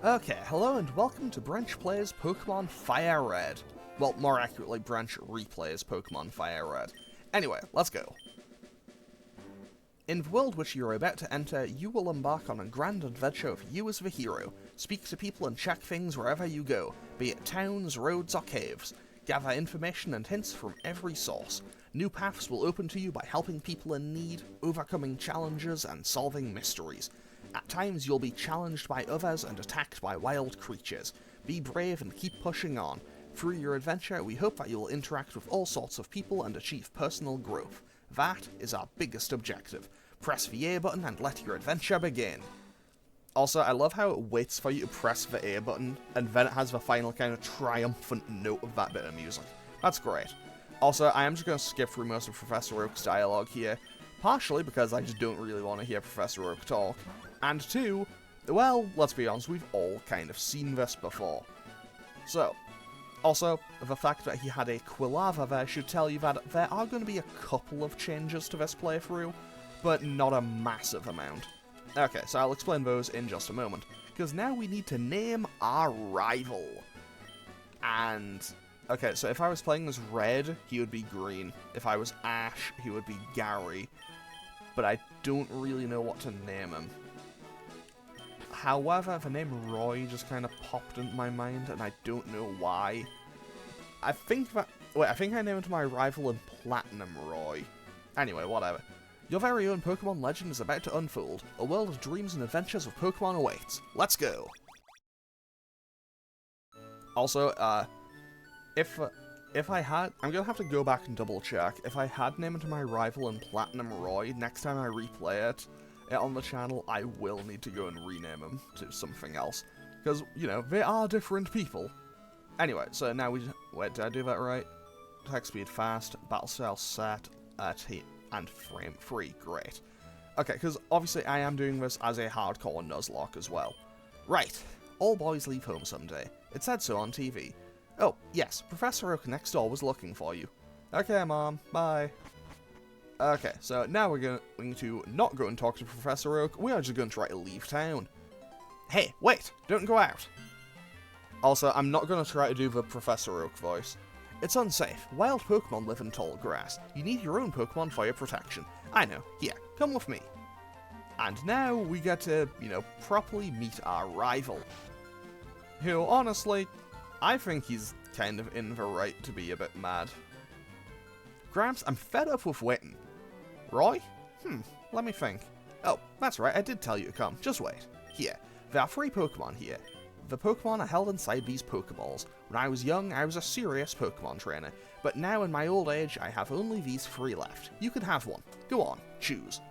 Okay, hello and welcome to Branch Plays Pokemon Firered. Well, more accurately, Branch replays Pokemon Firered. Anyway, let's go. In the world which you are about to enter, you will embark on a grand adventure of you as the hero. Speak to people and check things wherever you go, be it towns, roads, or caves. Gather information and hints from every source. New paths will open to you by helping people in need, overcoming challenges, and solving mysteries. At times you'll be challenged by others and attacked by wild creatures. Be brave and keep pushing on. Through your adventure, we hope that you will interact with all sorts of people and achieve personal growth. That is our biggest objective. Press the A button and let your adventure begin. Also, I love how it waits for you to press the A button, and then it has the final kind of triumphant note of that bit of music. That's great. Also, I am just going to skip through most of Professor Oak's dialogue here, partially because I just don't really want to hear Professor Oak talk, and two, well, let's be honest, we've all kind of seen this before. So, also, the fact that he had a Quilava there should tell you that there are going to be a couple of changes to this playthrough, but not a massive amount. Okay, so I'll explain those in just a moment, because now we need to name our rival. And, okay, so if I was playing as Red, he would be Green. If I was Ash, he would be Gary. But I don't really know what to name him. However, the name Roy just kind of popped into my mind, and I don't know why. I think I named my rival in Platinum Roy. Anyway, whatever. Your very own Pokemon legend is about to unfold. A world of dreams and adventures with Pokemon awaits. Let's go! Also, if I had... I'm gonna have to go back and double check. If I had named my rival in Platinum Roy, next time I replay it on the channel, I will need to go and rename him to something else. Because, you know, they are different people. Anyway, so now we... Wait, did I do that right? Attack speed fast, battle style set, and frame free. Great. Okay, because obviously I am doing this as a hardcore Nuzlocke as well. Right. All boys leave home someday. It said so on TV. Oh, yes, Professor Oak next door was looking for you. Okay, Mom. Bye. Okay, so now we're going to not go and talk to Professor Oak. We are just going to try to leave town. Hey, wait! Don't go out! Also, I'm not going to try to do the Professor Oak voice. It's unsafe. Wild Pokemon live in tall grass. You need your own Pokemon for your protection. I know. Here, come with me. And now we get to, you know, properly meet our rival. Who, honestly, I think he's kind of in the right to be a bit mad. Gramps, I'm fed up with waiting. Roy? Let me think. Oh, that's right, I did tell you to come. Just wait. Here, there are 3 Pokemon here. The Pokemon are held inside these Pokeballs. When I was young, I was a serious Pokemon trainer, but now in my old age, I have only these 3 left. You can have one. Go on, choose.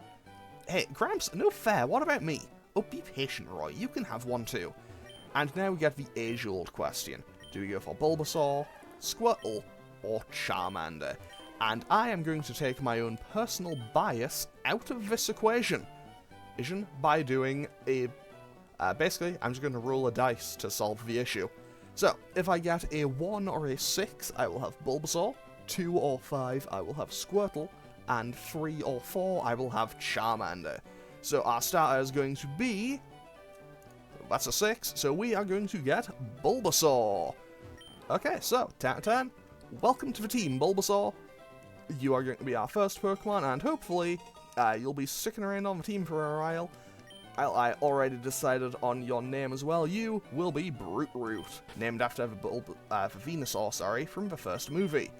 Hey, Gramps, no fair, what about me? Oh, be patient, Roy, you can have one too. And now we get the age-old question. Do we go for Bulbasaur, Squirtle, or Charmander? And I am going to take my own personal bias out of this equation by doing a... basically, I'm just going to roll a dice to solve the issue. So, if I get a 1 or a 6, I will have Bulbasaur, 2 or 5, I will have Squirtle, and 3 or 4, I will have Charmander. So our starter is going to be... That's a 6, so we are going to get Bulbasaur. Okay, so, 10 out of 10. Welcome to the team, Bulbasaur. You are going to be our first Pokemon, and hopefully, you'll be sticking around on the team for a while. I already decided on your name as well. You will be Brute Root, named after the Venusaur, sorry, from the first movie.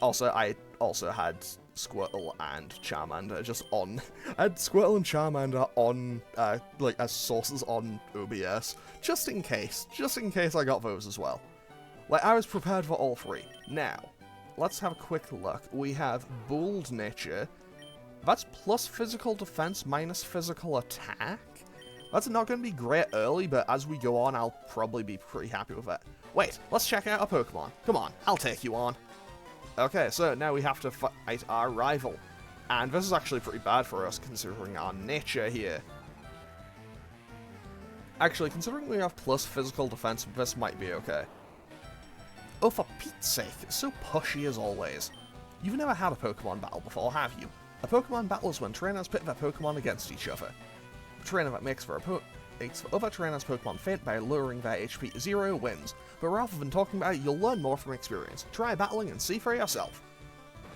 Also, I also had Squirtle and Charmander just on. I had Squirtle and Charmander on, like, as sources on OBS, just in case I got those as well. Like, I was prepared for all 3. Now, let's have a quick look. We have Bold Nature. That's plus physical defense minus physical attack. That's not going to be great early, but as we go on, I'll probably be pretty happy with it. Wait, let's check out our Pokemon. Come on, I'll take you on. Okay, so now we have to fight our rival. And this is actually pretty bad for us, considering our nature here. Actually, considering we have plus physical defense, this might be okay. Oh, for Pete's sake, it's so pushy as always. You've never had a Pokemon battle before, have you? A Pokemon battle is when trainers pit their Pokemon against each other. A trainer that makes for a makes other trainers' Pokemon faint by lowering their HP to 0 wins, but rather than talking about it, you'll learn more from experience. Try battling and see for yourself.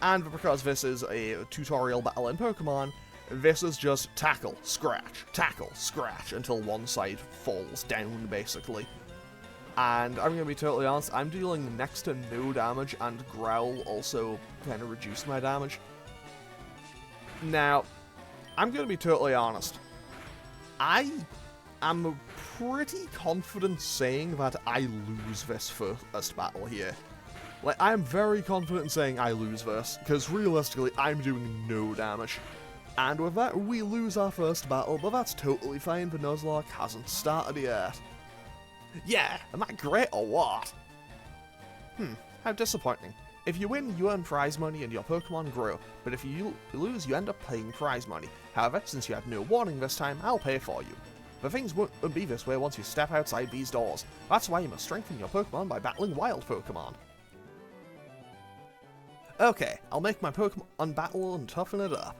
And because this is a tutorial battle in Pokemon, this is just tackle, scratch, until one side falls down, basically. And I'm going to be totally honest, I'm dealing next to no damage, and Growl also kind of reduced my damage. Now, I'm going to be totally honest. I am pretty confident saying that I lose this first battle here. Like, I'm very confident in saying I lose this, because realistically, I'm doing no damage. And with that, we lose our first battle, but that's totally fine, the Nuzlocke hasn't started yet. Yeah, am I great or what? How disappointing. If you win, you earn prize money and your Pokemon grow, but if you lose, you end up paying prize money. However, since you had no warning this time, I'll pay for you. But things won't be this way once you step outside these doors. That's why you must strengthen your Pokemon by battling wild Pokemon. Okay, I'll make my Pokemon battle and toughen it up.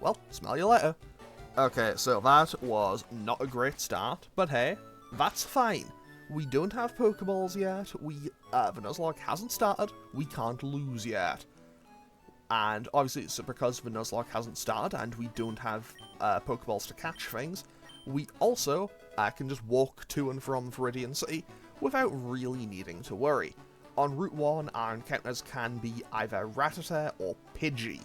Well, smell you later. Okay, so that was not a great start, but hey, that's fine. We don't have Pokeballs yet, the Nuzlocke hasn't started, we can't lose yet. And obviously it's because the Nuzlocke hasn't started and we don't have Pokeballs to catch things, we also can just walk to and from Viridian City without really needing to worry. On Route 1, our encounters can be either Rattata or Pidgey.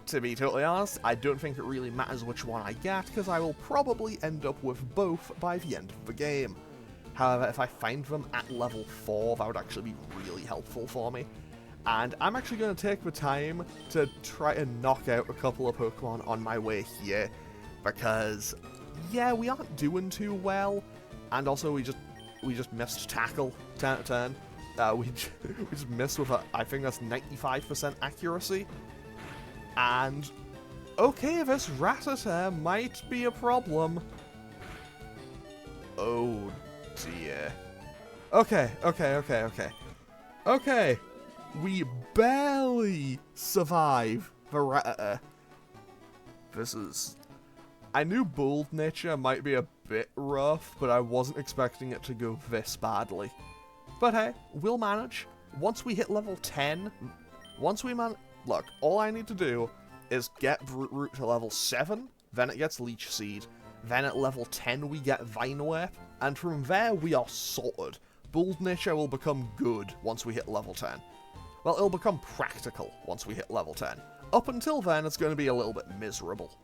To be totally honest, I don't think it really matters which one I get, because I will probably end up with both by the end of the game. However, if I find them at level 4, that would actually be really helpful for me. And I'm actually going to take the time to try and knock out a couple of Pokemon on my way here, because, yeah, we aren't doing too well, and also we just missed Tackle turn. We just missed with I think that's 95% accuracy. And, okay, this Rattata might be a problem. Oh dear. Okay. Okay, we barely survive the Rattata. This is... I knew Bold Nature might be a bit rough, but I wasn't expecting it to go this badly. But hey, we'll manage. Once we hit level 10, look, all I need to do is get Root to level 7, then it gets Leech Seed, then at level 10 we get Vine Whip, and from there we are sorted. Bold Nature will become good once we hit level 10. Well, it'll become practical once we hit level 10. Up until then, it's going to be a little bit miserable.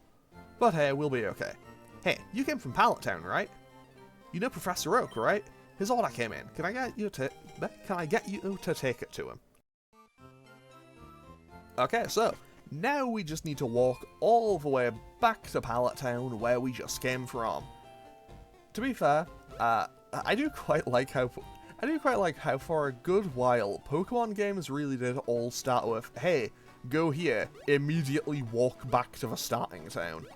But hey, we'll be okay. Hey, you came from Pallet Town, right? You know Professor Oak, right? His order came in. Can I get you to take it to him? Okay, so now we just need to walk all the way back to Pallet Town where we just came from. To be fair, I do quite like how for a good while Pokemon games really did all start with, hey, go here, immediately walk back to the starting town.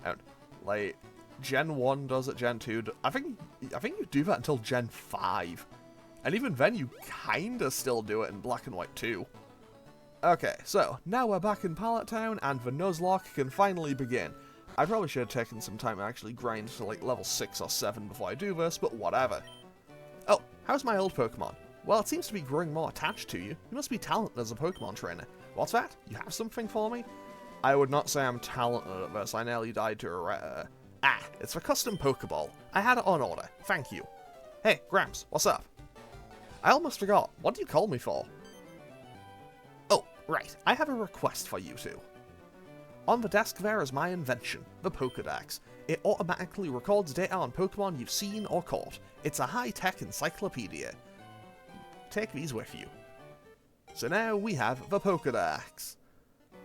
And like Gen 1 does it, Gen 2 I think you do that until Gen 5. And even then you kinda still do it in Black and White 2. Okay, so now we're back in Pallet Town and the Nuzlocke can finally begin. I probably should have taken some time to actually grind to like level 6 or 7 before I do this, but whatever. Oh, how's my old Pokemon? Well, it seems to be growing more attached to you. You must be talented as a Pokemon trainer. What's that? You have something for me? I would not say I'm talented at this. I nearly died to a it's a custom Pokeball. I had it on order. Thank you. Hey, Gramps, what's up? I almost forgot. What do you call me for? Oh, right. I have a request for you two. On the desk there is my invention, the Pokedex. It automatically records data on Pokemon you've seen or caught. It's a high-tech encyclopedia. Take these with you. So now we have the Pokedex.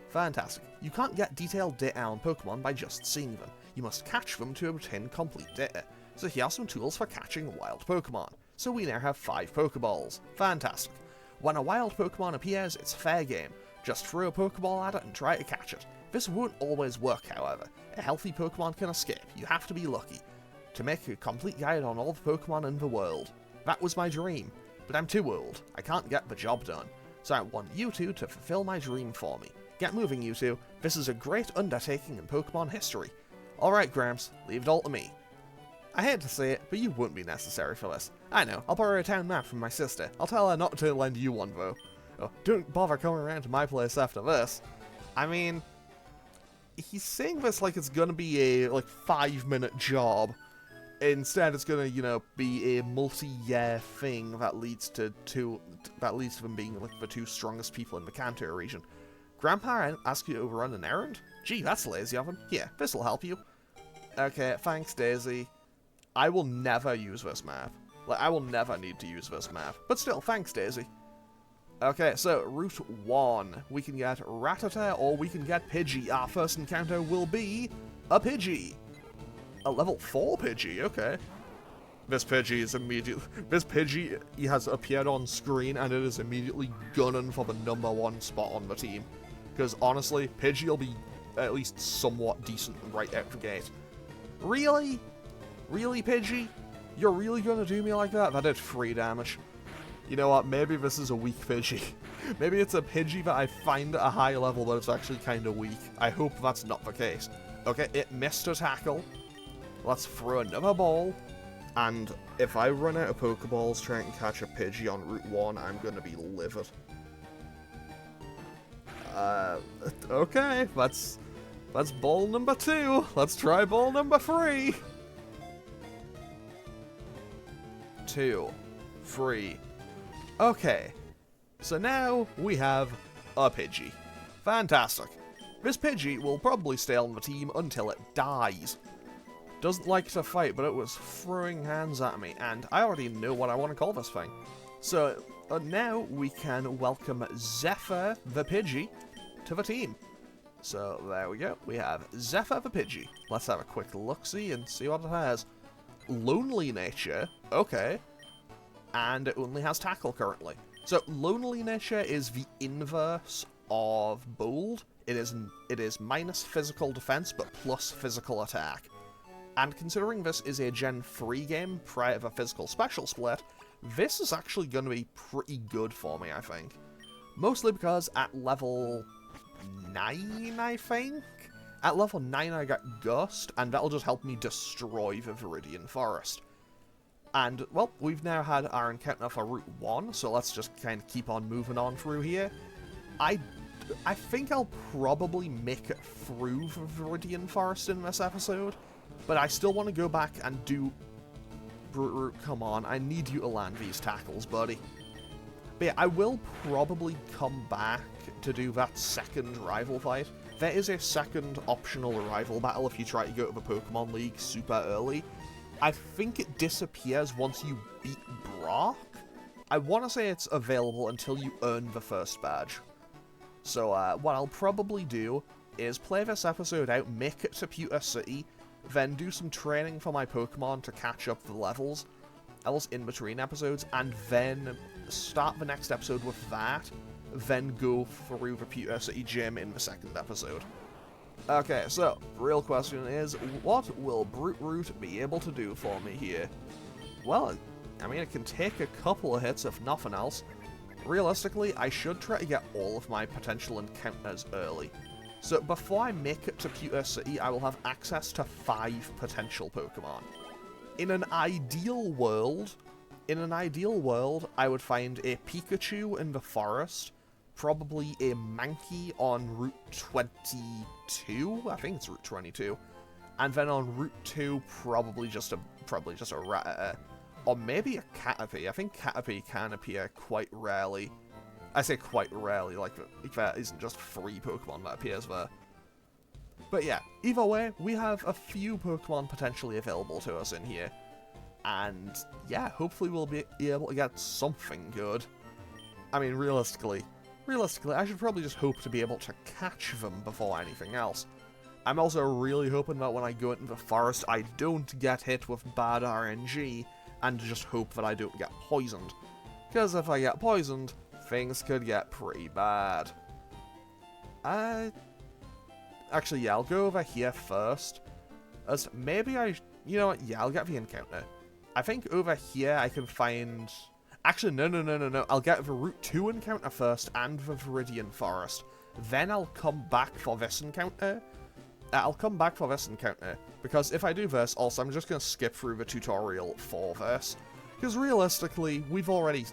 Fantastic. You can't get detailed data on Pokemon by just seeing them. You must catch them to obtain complete data. So here are some tools for catching wild Pokemon. So we now have 5 Pokeballs. Fantastic. When a wild Pokemon appears, it's fair game. Just throw a Pokeball at it and try to catch it. This won't always work, however. A healthy Pokemon can escape. You have to be lucky. To make a complete guide on all the Pokemon in the world. That was my dream. But I'm too old. I can't get the job done. So I want you two to fulfill my dream for me. Get moving, you two. This is a great undertaking in Pokemon history. Alright, Gramps, leave it all to me. I hate to say it, but you wouldn't be necessary for this. I know, I'll borrow a town map from my sister. I'll tell her not to lend you one, though. Oh, don't bother coming around to my place after this. I mean, he's saying this like it's gonna be a, 5-minute job. Instead, it's gonna, be a multi-year thing that leads to them being, the two strongest people in the Kanto region. Grandpa asked you to run an errand? Gee, that's lazy of him. Here, this'll help you. Okay, thanks, Daisy. I will never use this map. I will never need to use this map. But still, thanks, Daisy. Okay, so, Route 1. We can get Rattata, or we can get Pidgey. Our first encounter will be a Pidgey. A level 4 Pidgey, okay. This Pidgey he has appeared on screen, and it is immediately gunning for the #1 spot on the team. Because, honestly, Pidgey will be at least somewhat decent right out the gate. Really? Really, Pidgey? You're really gonna do me like that? That did 3 damage. You know what, maybe this is a weak Pidgey. Maybe it's a Pidgey that I find at a high level, but it's actually kind of weak. I hope that's not the case. Okay, it missed a tackle. Let's throw another ball. And if I run out of Pokeballs trying to catch a Pidgey on Route 1, I'm gonna be livid. Okay, that's ball number 2. Let's try ball number 3. 2, 3. Okay, so now we have a Pidgey. Fantastic. This Pidgey will probably stay on the team until it dies. Doesn't like to fight, but it was throwing hands at me, and I already know what I want to call this thing. So, now we can welcome Zephyr the Pidgey to the team. So, there we go. We have Zephyr the Pidgey. Let's have a quick look-see and see what it has. Lonely nature. Okay. And it only has tackle currently. So, lonely nature is the inverse of bold. It is minus physical defense, but plus physical attack. And considering this is a Gen 3 game prior to the physical special split, this is actually going to be pretty good for me, I think. Mostly because at level 9, I think? At level 9 I got Gust, and that'll just help me destroy the Viridian Forest. And, well, we've now had our encounter for Route 1, so let's just kind of keep on moving on through here. I think I'll probably make it through the Viridian Forest in this episode, but I still want to go back and do... Root, come on, I need you to land these tackles, buddy. But yeah, I will probably come back to do that second rival fight. There is a second optional rival battle if you try to go to the Pokemon League super early. I think it disappears once you beat Brock. I want to say it's available until you earn the first badge. So what I'll probably do is play this episode out, make it to Pewter City, then do some training for my Pokemon to catch up the levels, else in between episodes, and then start the next episode with that, then go through the Pewter City gym in the second episode. Okay, so, real question is, what will Brute Root be able to do for me here? Well, I mean, it can take a couple of hits if nothing else. Realistically, I should try to get all of my potential encounters early. So before I make it to Pewter City, I will have access to 5 potential Pokemon. In an ideal world, I would find a Pikachu in the forest, probably a Mankey on Route 22, I think it's Route 22, and then on Route 2, probably just a Rattata, or maybe a Caterpie. I think Caterpie can appear quite rarely. I say quite rarely, like there isn't just 3 Pokemon that appears there. But yeah, either way, we have a few Pokemon potentially available to us in here. And yeah, hopefully we'll be able to get something good. I mean, realistically, I should probably just hope to be able to catch them before anything else. I'm also really hoping that when I go into the forest, I don't get hit with bad RNG, and just hope that I don't get poisoned. Because if I get poisoned, things could get pretty bad. Actually, yeah, I'll go over here first. As maybe you know what, yeah, I'll get the encounter. I think over here I can find... Actually, no. I'll get the Route 2 encounter first and the Viridian Forest. Then I'll come back for this encounter. I'll come back for this encounter, because if I do this, also I'm just going to skip through the tutorial for this. Because realistically, we already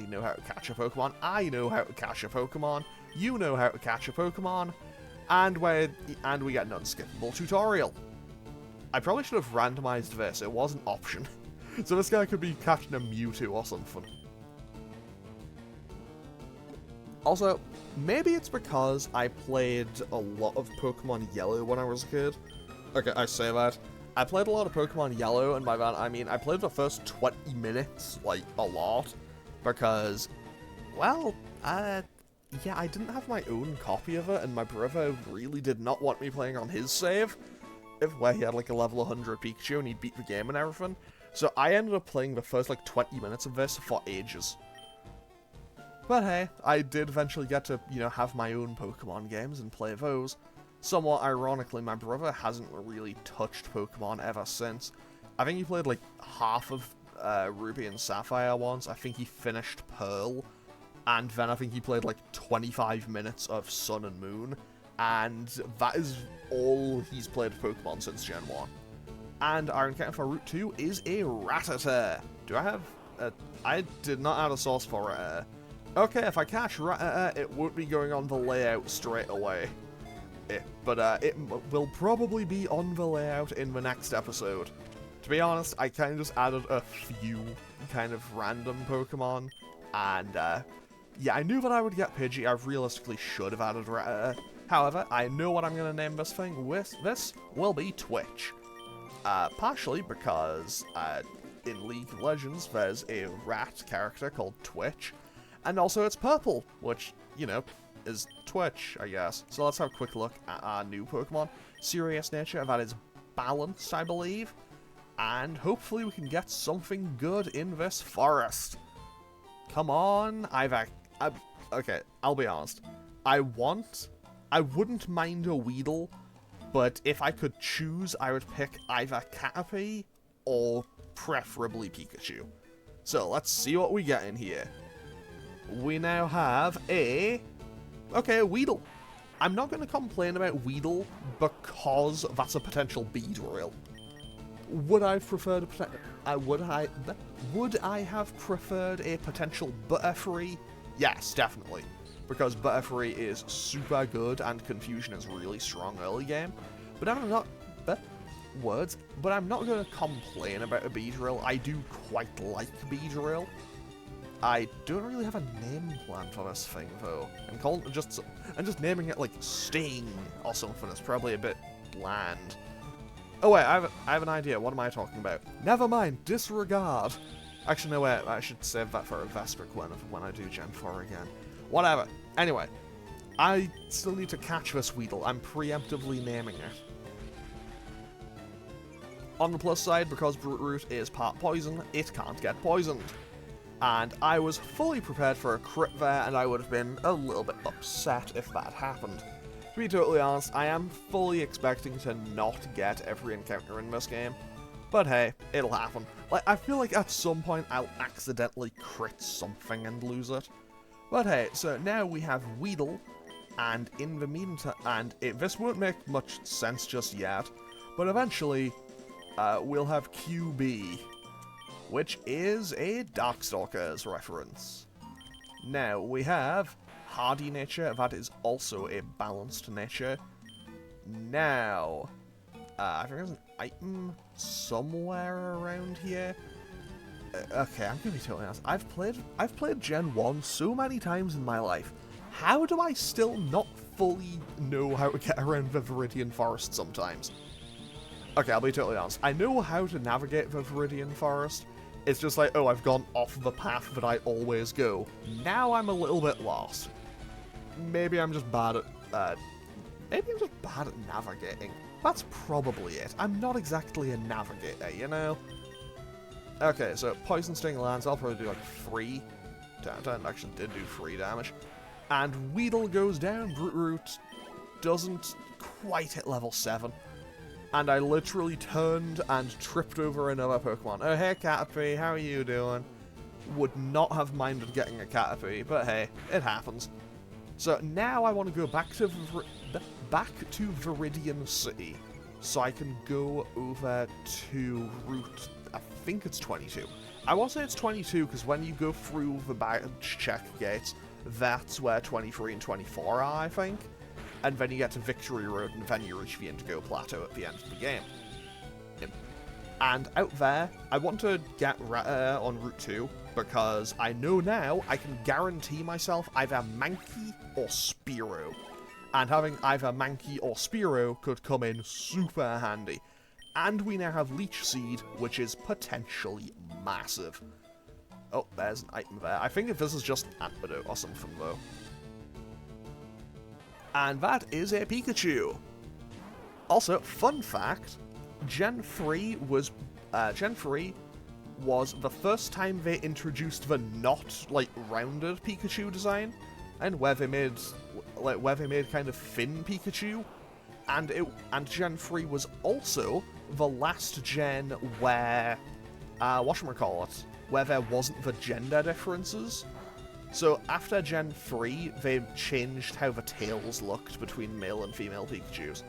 know how to catch a Pokemon, I know how to catch a Pokemon, you know how to catch a Pokemon, and we get an unskippable tutorial. I probably should have randomized this, it was an option. So this guy could be catching a Mewtwo or something. Also, maybe it's because I played a lot of Pokemon Yellow when I was a kid. Okay, I say that. I played a lot of Pokemon Yellow, and by that I mean I played the first 20 minutes, like, a lot. Because, well, yeah, I didn't have my own copy of it, and my brother really did not want me playing on his save, where he had, like, a level 100 Pikachu, and he beat the game and everything. So I ended up playing the first, like, 20 minutes of this for ages. But hey, I did eventually get to, you know, have my own Pokemon games and play those. Somewhat ironically, my brother hasn't really touched Pokemon ever since. I think he played, like, half of Ruby and Sapphire once. I think he finished Pearl. And then I think he played, like, 25 minutes of Sun and Moon. And that is all he's played of Pokemon since Gen 1. And our encounter for Route 2 is a Rattata. Do I have I did not add a source for Rattata. Okay, if I catch Rattata, it won't be going on the layout straight away. But it will probably be on the layout in the next episode. To be honest, I kind of just added a few kind of random Pokemon. And, yeah, I knew that I would get Pidgey. I realistically should have added Rattata. However, I know what I'm going to name this thing with. This will be Twitch. Partially because, in League of Legends, there's a rat character called Twitch. And also it's purple, which, you know, is Twitch, I guess. So let's have a quick look at our new Pokemon. Serious Nature, that is balanced, I believe. And hopefully we can get something good in this forest. Come on, okay, I'll be honest. I wouldn't mind a Weedle, but if I could choose, I would pick either Caterpie or preferably Pikachu. So let's see what we get in here. We now have a Weedle. I'm not going to complain about Weedle because that's a potential Beedrill. Would I have preferred would I have preferred a potential Butterfree? Yes, definitely. Because Butterfree is super good and Confusion is really strong early game. But I'm not going to complain about a Beedrill. I do quite like Beedrill. I don't really have a name plan for this thing though, and just naming it like Sting or something is probably a bit bland. Oh wait, I have an idea. What am I talking about? Never mind. Disregard. Actually, no wait. I should save that for a Vespic when I do Gen 4 again. Whatever. Anyway, I still need to catch this Weedle. I'm preemptively naming it. On the plus side, because Brute Root is part poison, it can't get poisoned. And I was fully prepared for a crit there, and I would have been a little bit upset if that happened. To be totally honest, I am fully expecting to not get every encounter in this game. But hey, it'll happen. Like, I feel like at some point I'll accidentally crit something and lose it. But hey, so now we have Weedle, and in the meantime, this won't make much sense just yet, but eventually, we'll have QB, which is a Darkstalkers reference. Now, we have Hardy Nature, that is also a balanced nature. Now, I think there's an item somewhere around here. Okay, I'm gonna be totally honest. I've played Gen 1 so many times in my life. How do I still not fully know how to get around the Viridian Forest sometimes? Okay, I'll be totally honest. I know how to navigate the Viridian Forest. It's just like, oh, I've gone off the path that I always go. Now I'm a little bit lost. Maybe I'm just bad at, navigating. That's probably it. I'm not exactly a navigator, you know? Okay, so Poison Sting lands. I'll probably do like 3. Damn, actually did do 3 damage. And Weedle goes down. Brute Root doesn't quite hit level 7. And I literally turned and tripped over another Pokemon. Oh, hey, Caterpie, how are you doing? Would not have minded getting a Caterpie, but hey, it happens. So now I want to go back to back to Viridian City, so I can go over to Route, I think it's 22. I will say it's 22 because when you go through the badge check gates, that's where 23 and 24 are, I think. And then you get to Victory Road, and then you reach the Indigo Plateau at the end of the game. And out there, I want to get on Route 2, because I know now I can guarantee myself either Mankey or Spearow. And having either Mankey or Spearow could come in super handy. And we now have Leech Seed, which is potentially massive. Oh, there's an item there. I think if this is just an antidote or something, though. And that is a Pikachu. Also, fun fact, Gen 3 was the first time they introduced the not rounded Pikachu design, and where they made kind of thin Pikachu, and Gen 3 was also the last gen where where there wasn't the gender differences. So after Gen 3, they changed how the tails looked between male and female Pikachus.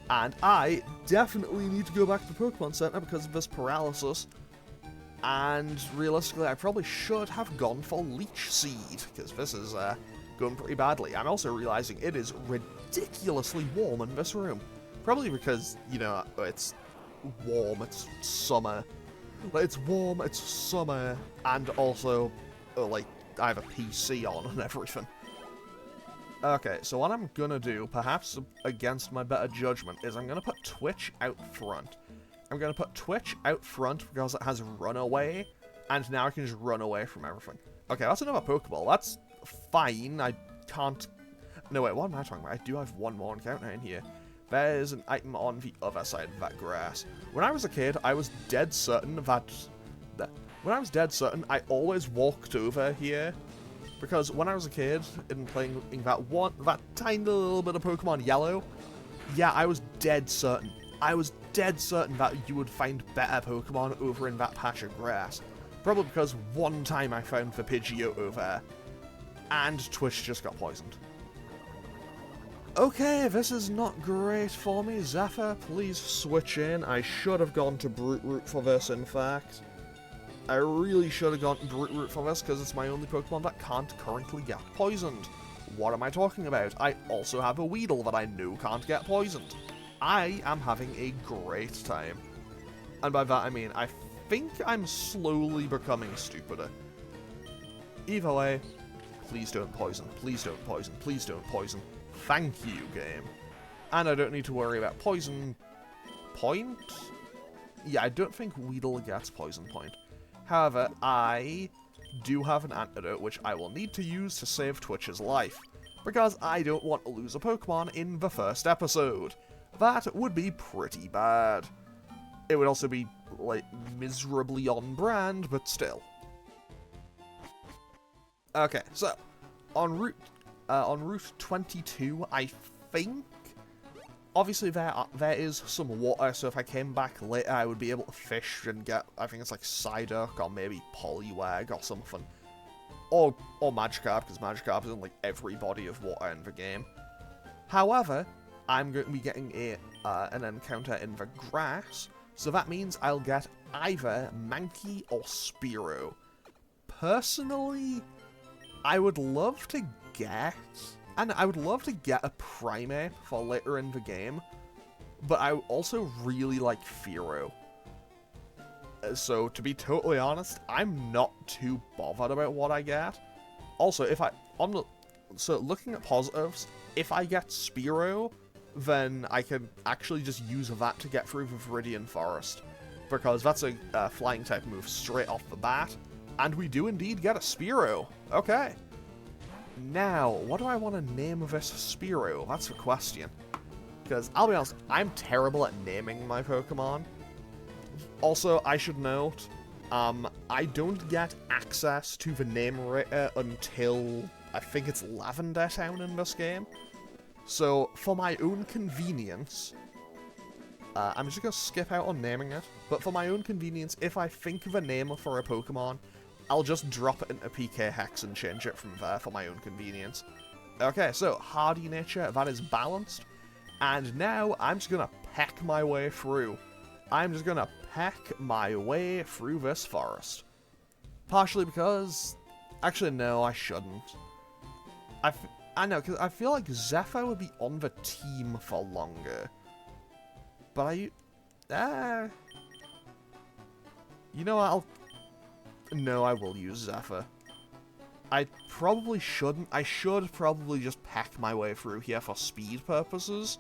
And I definitely need to go back to the Pokemon Center because of this paralysis. And realistically, I probably should have gone for Leech Seed, because this is going pretty badly. I'm also realizing it is ridiculously warm in this room. Probably because, you know, it's warm, it's summer. It's warm, it's summer, and also, I have a PC on and everything. Okay, so what I'm gonna do, perhaps against my better judgment, is I'm gonna put Twitch out front. I'm gonna put Twitch out front because it has Runaway, and now I can just run away from everything. Okay, that's another Pokeball. That's fine. I can't... No, wait, what am I talking about? I do have one more encounter in here. There's an item on the other side of that grass. When I was a kid, I was dead certain that... When I was dead certain, I always walked over here. Because when I was a kid, in playing that tiny little bit of Pokemon Yellow, yeah, I was dead certain. I was dead certain that you would find better Pokemon over in that patch of grass. Probably because one time I found the Pidgeotto over there, and Twitch just got poisoned. Okay, this is not great for me. Zephyr, please switch in. I should have gone to Brute Root for this, in fact. I really should have gone to Brute Root for this, because it's my only Pokemon that can't currently get poisoned. What am I talking about? I also have a Weedle that I know can't get poisoned. I am having a great time. And by that I mean, I think I'm slowly becoming stupider. Either way, please don't poison, please don't poison, please don't poison. Thank you, game. And I don't need to worry about poison point? Yeah, I don't think Weedle gets poison point. However, I do have an antidote which I will need to use to save Twitch's life, because I don't want to lose a Pokemon in the first episode. That would be pretty bad. It would also be, miserably on brand, but still. Okay, so, on Route 22, I think, obviously there is some water, so if I came back later, I would be able to fish and get, I think it's like Psyduck or maybe Poliwag or something. Or Magikarp, because Magikarp is in every body of water in the game. However, I'm going to be getting an encounter in the grass, so that means I'll get either Mankey or Spearow. Personally, I would love to get a Primeape for later in the game, but I also really like Fearow. So, to be totally honest, I'm not too bothered about what I get. Also, so looking at positives, if I get Spearow, then I can actually just use that to get through the Viridian Forest, because that's a flying type move straight off the bat, and we do indeed get a Spearow. Okay. Now, what do I want to name this Spearow? That's the question. Because, I'll be honest, I'm terrible at naming my Pokemon. Also, I should note, I don't get access to the Namerator until, I think it's Lavender Town in this game. So, for my own convenience, I'm just going to skip out on naming it, but for my own convenience, if I think of a name for a Pokemon, I'll just drop it into PK Hex and change it from there for my own convenience. Okay, so hardy nature, that is balanced. And now I'm just gonna peck my way through. I'm just gonna peck my way through this forest. Partially because... Actually, no, I shouldn't. I know, because I feel like Zephyr would be on the team for longer. But you know what, No, I will use Zephyr. I probably shouldn't. I should probably just peck my way through here for speed purposes.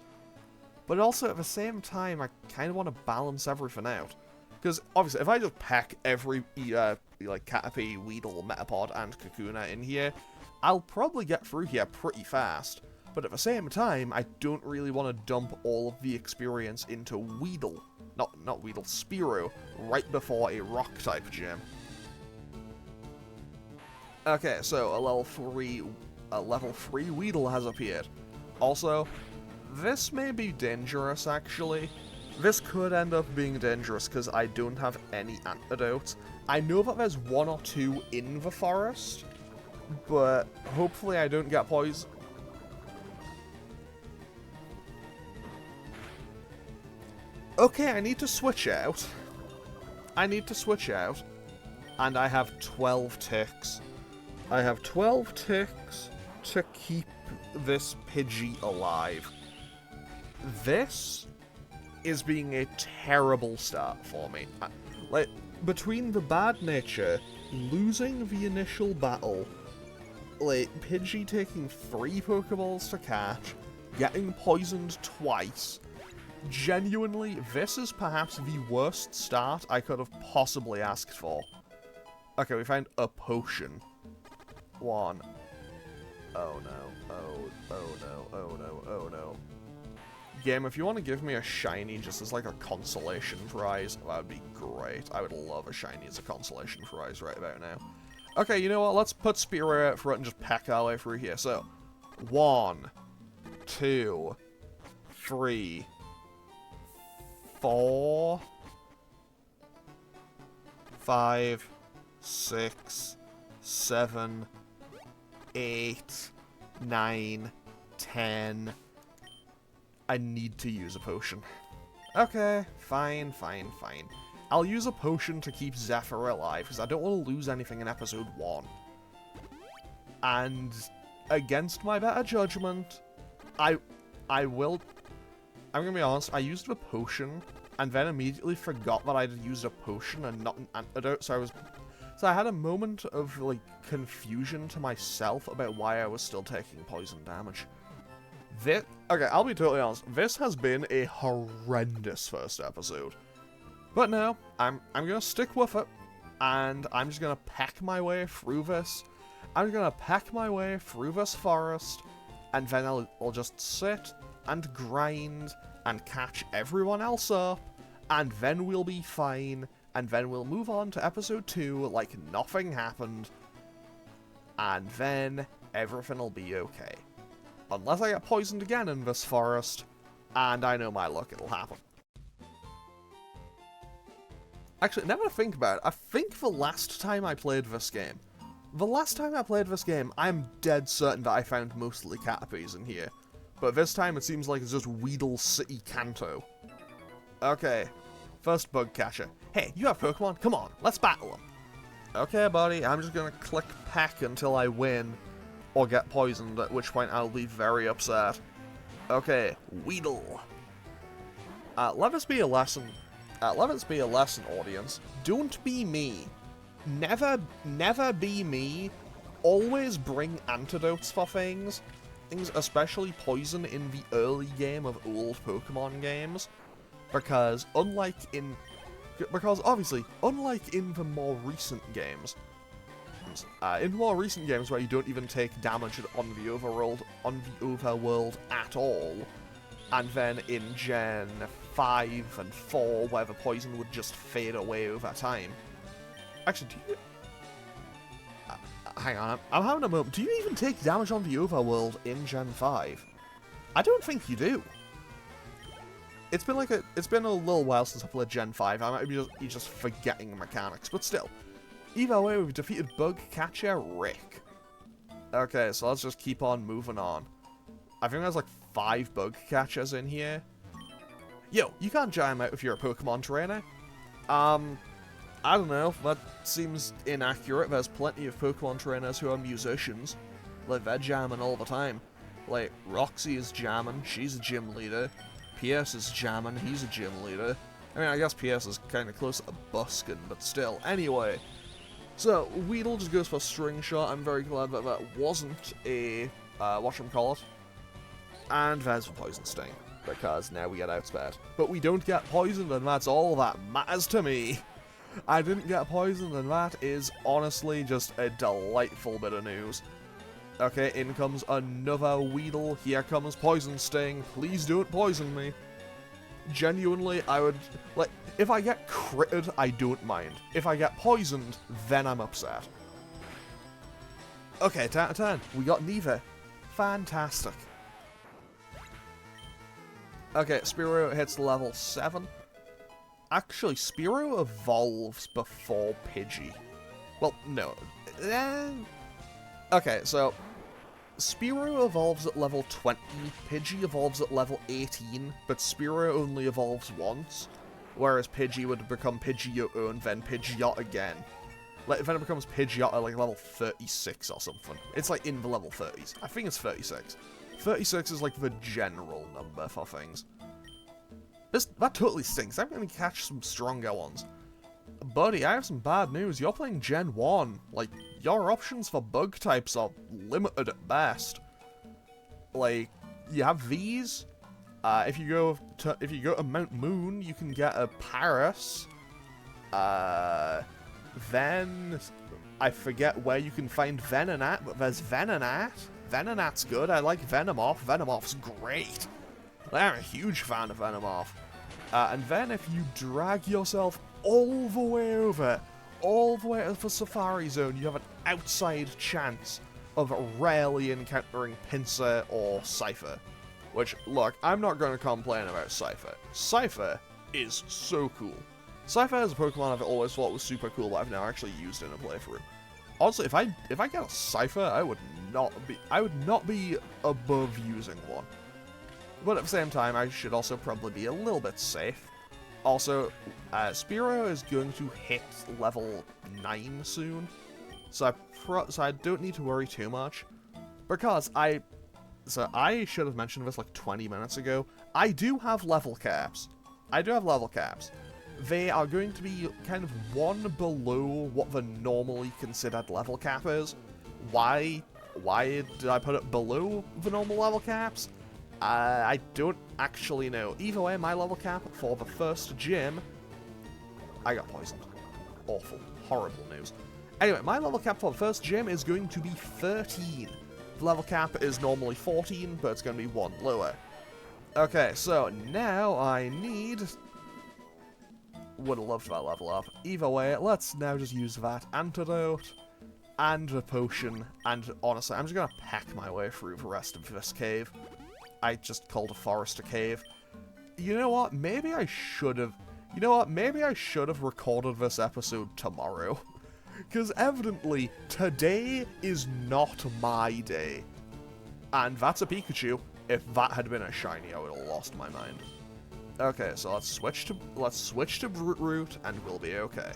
But also, at the same time, I kind of want to balance everything out. Because, obviously, if I just pack every, like, Caterpie, Weedle, Metapod, and Kakuna in here, I'll probably get through here pretty fast. But at the same time, I don't really want to dump all of the experience into Weedle. Not Weedle, Spearow, right before a Rock-type gym. Okay, so a level 3 Weedle has appeared. Also, this may be dangerous, actually. This could end up being dangerous because I don't have any antidotes. I know that there's 1 or 2 in the forest, but hopefully I don't get poisoned. Okay, I need to switch out. And I have 12 ticks. I have 12 ticks to keep this Pidgey alive. This is being a terrible start for me. Like, between the bad nature, losing the initial battle, like, Pidgey taking 3 Pokeballs to catch, getting poisoned twice, genuinely, this is perhaps the worst start I could have possibly asked for. Okay, we found a potion. 1. Oh no, oh no, oh no, oh no. Game, if you want to give me a shiny just as like a consolation prize, that would be great. I would love a shiny as a consolation prize right about now. Okay, you know what? Let's put Spearow out front and just peck our way through here. So, 1, 2, 3, 4, 5, 6, 7, 8, 9, 10. I need to use a potion. Okay, fine. I'll use a potion to keep Zephyr alive, because I don't want to lose anything in episode 1. And against my better judgment, I'm gonna be honest, I used a potion, and then immediately forgot that I'd used a potion and not an antidote, so I had a moment of, like, confusion to myself about why I was still taking poison damage. Okay, I'll be totally honest, this has been a horrendous first episode. But no, I'm gonna stick with it, and I'm just gonna peck my way through this. I'm gonna peck my way through this forest, and then I'll just sit and grind and catch everyone else up, and then we'll be fine, and then we'll move on to episode 2 like nothing happened, and then everything will be okay. Unless I get poisoned again in this forest, and I know my luck, it'll happen. Actually, now that I think about it, I think the last time I played this game, I'm dead certain that I found mostly Caterpies in here. But this time it seems like it's just Weedle City Kanto. Okay, first bug catcher. Hey, you have Pokemon? Come on, let's battle them. Okay, buddy, I'm just gonna click peck until I win, or get poisoned, at which point I'll be very upset. Okay, Weedle. Let this be a lesson. Audience. Don't be me. Never be me. Always bring antidotes for things, especially poison in the early game of old Pokemon games, because obviously, unlike in the more recent games, where you don't even take damage on the overworld at all, and then in Gen 5 and 4, where the poison would just fade away over time. Actually, do you... hang on, I'm having a moment. Do you even take damage on the overworld in Gen 5? I don't think you do. It's been a little while since I played Gen 5. I might be just forgetting the mechanics, but still. Either way, we've defeated Bug Catcher Rick. Okay, so let's just keep on moving on. I think there's like 5 bug catchers in here. Yo, you can't jam out if you're a Pokemon trainer. I don't know, that seems inaccurate. There's plenty of Pokemon trainers who are musicians. Like, they're jamming all the time. Like, Roxy is jamming, she's a gym leader. Pierce is jamming, he's a gym leader. I mean, I guess Pierce is kind of close to busking, but still. Anyway, so Weedle just goes for String Shot. I'm very glad that that wasn't a, whatchamacallit. And there's the Poison Sting, because now we get outspared. But we don't get poisoned, and that's all that matters to me. I didn't get poisoned, and that is honestly just a delightful bit of news. Okay, in comes another Weedle. Here comes Poison Sting. Please don't poison me. Genuinely, I would... Like, if I get critted, I don't mind. If I get poisoned, then I'm upset. Okay, turn. We got Neva. Fantastic. Okay, Spearow hits level 7. Actually, Spearow evolves before Pidgey. Well, no. Okay, so Spearow evolves at level 20, Pidgey evolves at level 18, but Spearow only evolves once, whereas Pidgey would become Pidgeotto and then Pidgeot again. Like, then it becomes Pidgeot at like level 36 or something. It's like in the level 30s. I think it's 36. 36 is like the general number for things. That totally stinks. I'm gonna catch some stronger ones. Buddy, I have some bad news. You're playing Gen 1. Like, your options for bug types are limited at best. Like, you have these. If you go to Mount Moon, you can get a Paris. Then I forget where you can find Venonat, but there's Venonat. Venonat's good. I like Venomoth. Venomoth's great. I'm a huge fan of Venomoth. And then if you drag yourself all the way over, all the way to the Safari Zone, you have an outside chance of rarely encountering Pinsir or Cypher. Which, look, I'm not going to complain about Cypher. Cypher is so cool. Cypher is a Pokemon I've always thought was super cool, but I've never actually used in a playthrough. Also, if I get a Cypher, I would not be above using one. But at the same time, I should also probably be a little bit safe. Also, Spearow is going to hit level 9 soon, so I don't need to worry too much. Because I should have mentioned this like 20 minutes ago. I do have level caps. They are going to be kind of one below what the normally considered level cap is. Why did I put it below the normal level caps? I don't actually know. Either way, my level cap for the first gym, I got poisoned. Awful. Horrible news. Anyway, my level cap for the first gym is going to be 13. The level cap is normally 14, but it's going to be 1 lower. Okay, so now I need... Would have loved that level up. Either way, let's now just use that antidote and the potion, and honestly, I'm just going to peck my way through the rest of this cave. I just called a forest a cave. You know what? Maybe I should have recorded this episode tomorrow. Because evidently, today is not my day. And that's a Pikachu. If that had been a shiny, I would have lost my mind. Okay, so let's switch to Brute Root, and we'll be okay.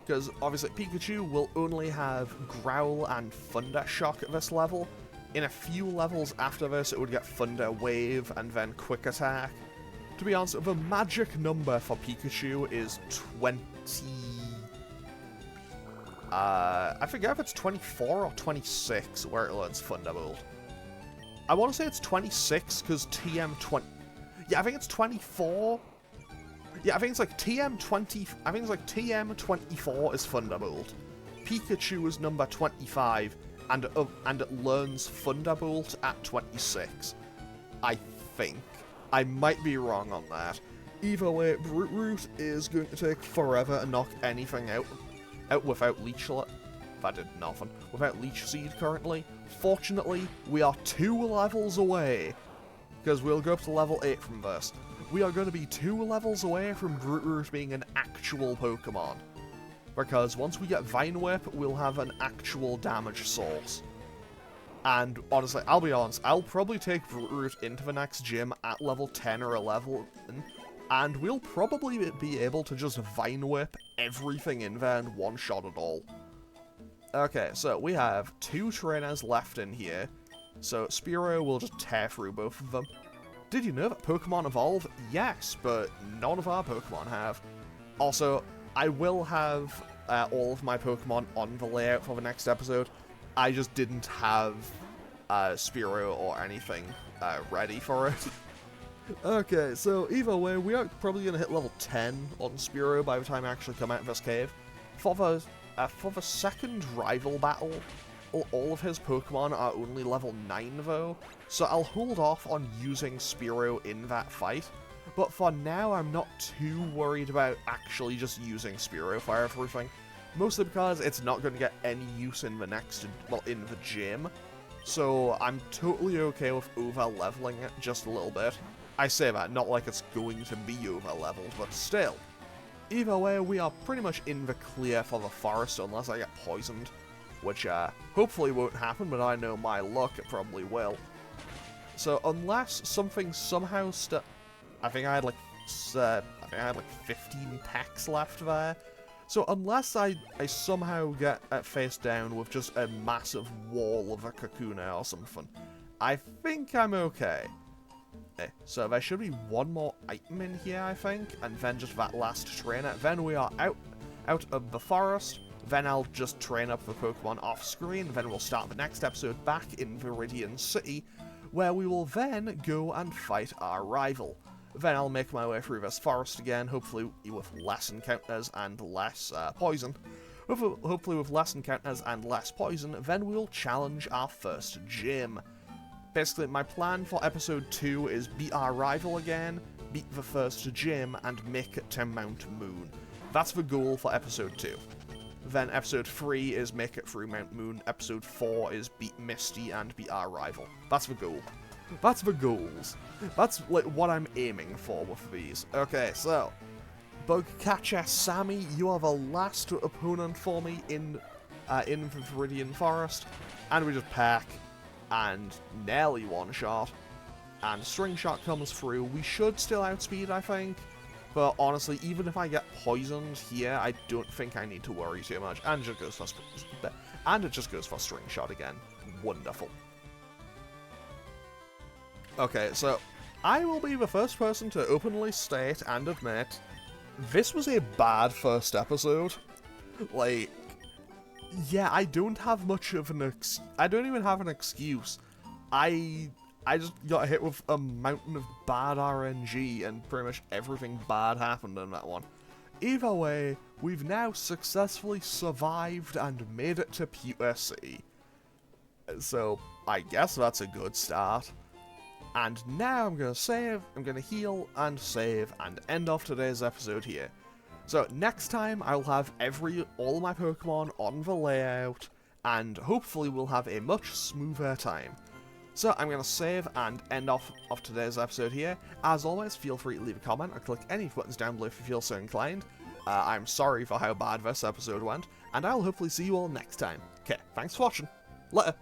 Because obviously Pikachu will only have Growl and Thunder Shock at this level. In a few levels after this, it would get Thunder Wave and then Quick Attack. To be honest, the magic number for Pikachu is 20... I forget if it's 24 or 26 where it learns Thunderbolt. I want to say it's 26 because TM20... Yeah, I think it's 24. Yeah, I think it's like TM20... I think it's like TM24 is Thunderbolt. Pikachu is number 25, and it learns Thunderbolt at 26. I think. I might be wrong on that. Either way, Brute Root is going to take forever to knock anything out without Leech... That did nothing. Without Leech Seed currently. Fortunately, we are 2 levels away. Because we'll go up to level 8 from this. We are going to be 2 levels away from Brute Root being an actual Pokemon. because once we get Vine Whip, we'll have an actual damage source. And honestly, I'll be honest, I'll probably take Root into the next gym at level 10 or 11, and we'll probably be able to just Vine Whip everything in there and one-shot it all. Okay, so we have 2 trainers left in here, so Spearow will just tear through both of them. Did you know that Pokemon evolve? Yes, but none of our Pokemon have. Also, I will have all of my Pokemon on the layout for the next episode. I just didn't have Spearow or anything ready for it. Okay, so either way, we are probably going to hit level 10 on Spearow by the time I actually come out of this cave. For the second rival battle, all of his Pokemon are only level 9 though, so I'll hold off on using Spearow in that fight. But for now, I'm not too worried about actually just using Spearow for everything. Mostly because it's not going to get any use in the next, well, in the gym. So I'm totally okay with over-leveling it just a little bit. I say that, not like it's going to be over-leveled, but still. Either way, we are pretty much in the clear for the forest unless I get poisoned. Which, hopefully won't happen, but I know my luck, it probably will. So unless something somehow I think I had like 15 packs left there. So unless I somehow get face down with just a massive wall of a Kakuna or something, I think I'm okay. Okay, so there should be one more item in here, I think, and then just that last trainer. Then we are out of the forest. Then I'll just train up the Pokemon off screen. Then we'll start the next episode back in Viridian City, where we will then go and fight our rival. Then I'll make my way through this forest again, hopefully with less encounters and less poison. Hopefully with less encounters and less poison, then we'll challenge our first gym. Basically, my plan for episode 2 is beat our rival again, beat the first gym, and make it to Mount Moon. That's the goal for episode 2. Then episode 3 is make it through Mount Moon, episode 4 is beat Misty and beat our rival. That's the goal. That's the goals. That's like what I'm aiming for with these. Okay, so Bugcatcher Sammy, you are the last opponent for me in the Viridian Forest, and we just pack and nearly one-shot, and String Shot comes through. We should still outspeed, I think, but honestly, even if I get poisoned here, I don't think I need to worry too much, and it just goes for String Shot again. Wonderful. Okay, so I will be the first person to openly state and admit this was a bad first episode. Like, yeah, I don't have much of an I don't even have an excuse. I just got hit with a mountain of bad RNG and pretty much everything bad happened in that one. Either way, we've now successfully survived and made it to Pewter City. So, I guess that's a good start. And now I'm going to save, I'm going to heal and save and end off today's episode here. So next time I'll have all my Pokemon on the layout, and hopefully we'll have a much smoother time. So I'm going to save and end off of today's episode here. As always, feel free to leave a comment or click any buttons down below if you feel so inclined. I'm sorry for how bad this episode went, and I'll hopefully see you all next time. Okay, thanks for watching. Later.